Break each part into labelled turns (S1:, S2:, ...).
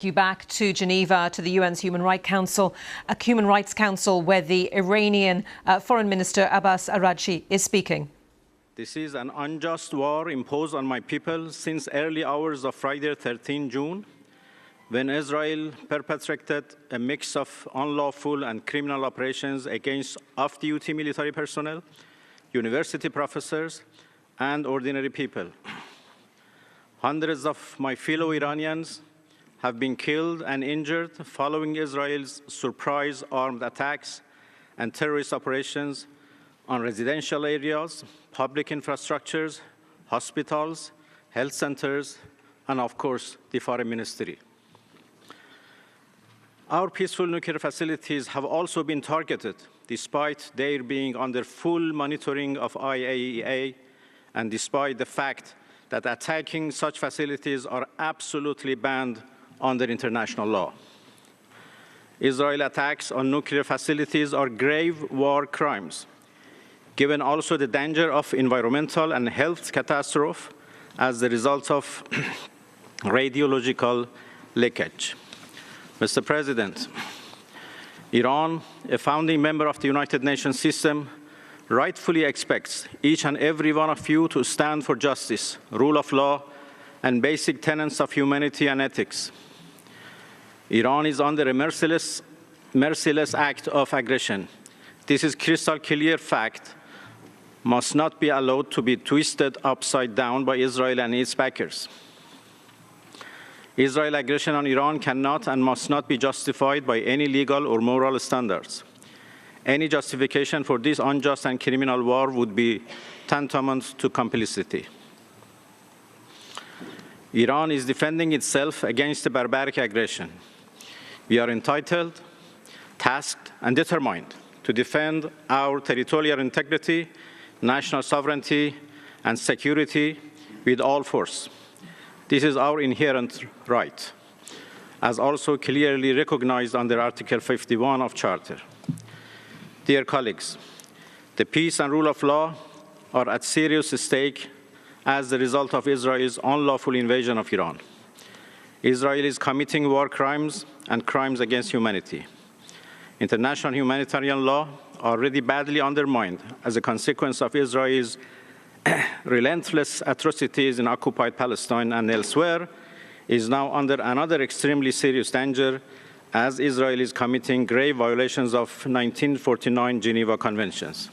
S1: You back to Geneva, to the UN's Human Rights Council, where the Iranian Foreign Minister Abbas Araghchi is speaking.
S2: This is an unjust war imposed on my people since early hours of Friday, 13 June, when Israel perpetrated a mix of unlawful and criminal operations against off-duty military personnel, university professors, and ordinary people. Hundreds of my fellow Iranians have been killed and injured following Israel's surprise armed attacks and terrorist operations on residential areas, public infrastructures, hospitals, health centers, and of course, the Foreign Ministry. Our peaceful nuclear facilities have also been targeted, despite their being under full monitoring of IAEA, and despite the fact that attacking such facilities are absolutely banned under international law. Israeli attacks on nuclear facilities are grave war crimes, given also the danger of environmental and health catastrophe as the result of radiological leakage. Mr. President, Iran, a founding member of the United Nations system, rightfully expects each and every one of you to stand for justice, rule of law, and basic tenets of humanity and ethics. Iran is under a merciless act of aggression. This is crystal clear fact, must not be allowed to be twisted upside down by Israel and its backers. Israel's aggression on Iran cannot and must not be justified by any legal or moral standards. Any justification for this unjust and criminal war would be tantamount to complicity. Iran is defending itself against the barbaric aggression. We are entitled, tasked, and determined to defend our territorial integrity, national sovereignty, and security with all force. This is our inherent right, as also clearly recognized under Article 51 of Charter. Dear colleagues, the peace and rule of law are at serious stake as the result of Israel's unlawful invasion of Iran. Israel is committing war crimes and crimes against humanity. International humanitarian law, already badly undermined as a consequence of Israel's relentless atrocities in occupied Palestine and elsewhere, is now under another extremely serious danger as Israel is committing grave violations of 1949 Geneva Conventions.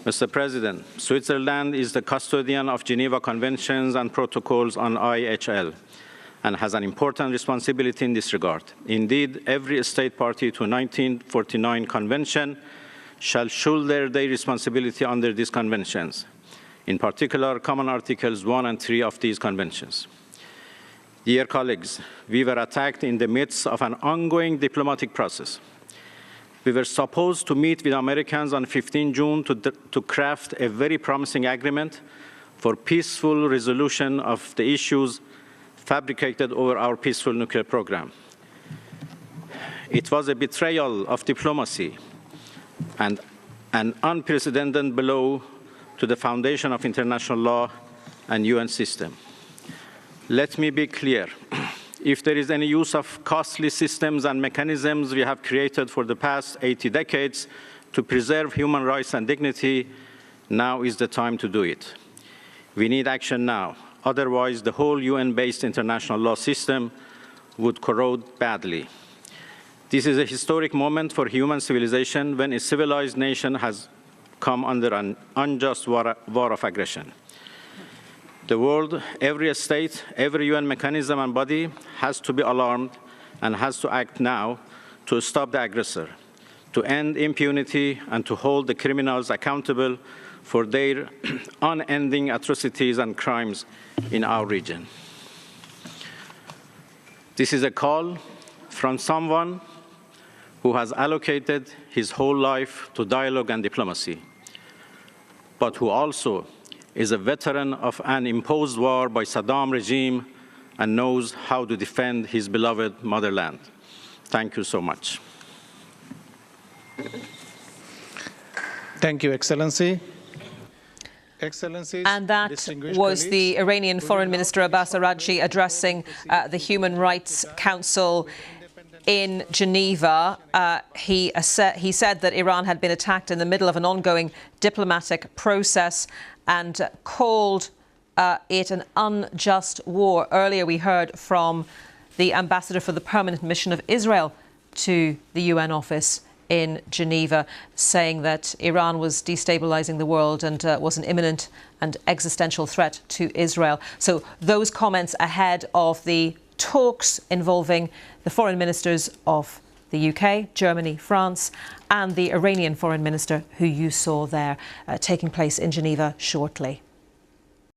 S2: Mr. President, Switzerland is the custodian of Geneva Conventions and protocols on IHL and has an important responsibility in this regard. Indeed, every state party to 1949 Convention shall shoulder their responsibility under these conventions, in particular, Common Articles 1 and 3 of these conventions. Dear colleagues, we were attacked in the midst of an ongoing diplomatic process. We were supposed to meet with Americans on 15 June to craft a very promising agreement for peaceful resolution of the issues fabricated over our peaceful nuclear program. It was a betrayal of diplomacy and an unprecedented blow to the foundation of international law and UN system. Let me be clear. If there is any use of costly systems and mechanisms we have created for the past 80 decades to preserve human rights and dignity, now is the time to do it. We need action now. Otherwise, the whole UN-based international law system would corrode badly. This is a historic moment for human civilization when a civilized nation has come under an unjust war of aggression. The world, every state, every UN mechanism and body has to be alarmed and has to act now to stop the aggressor, to end impunity, and to hold the criminals accountable for their unending atrocities and crimes in our region. This is a call from someone who has allocated his whole life to dialogue and diplomacy, but who also is a veteran of an imposed war by Saddam regime and knows how to defend his beloved motherland. Thank you so much.
S3: Thank you, Excellency. Excellencies,
S1: And that was the Iranian Foreign Minister Abbas Araghchi addressing the Human Rights Council in Geneva. He said that Iran had been attacked in the middle of an ongoing diplomatic process and called it an unjust war. Earlier we heard from the ambassador for the permanent mission of Israel to the UN office in Geneva, saying that Iran was destabilising the world and was an imminent and existential threat to Israel. So those comments ahead of the talks involving the foreign ministers of the UK, Germany, France, and the Iranian foreign minister who you saw there taking place in Geneva shortly.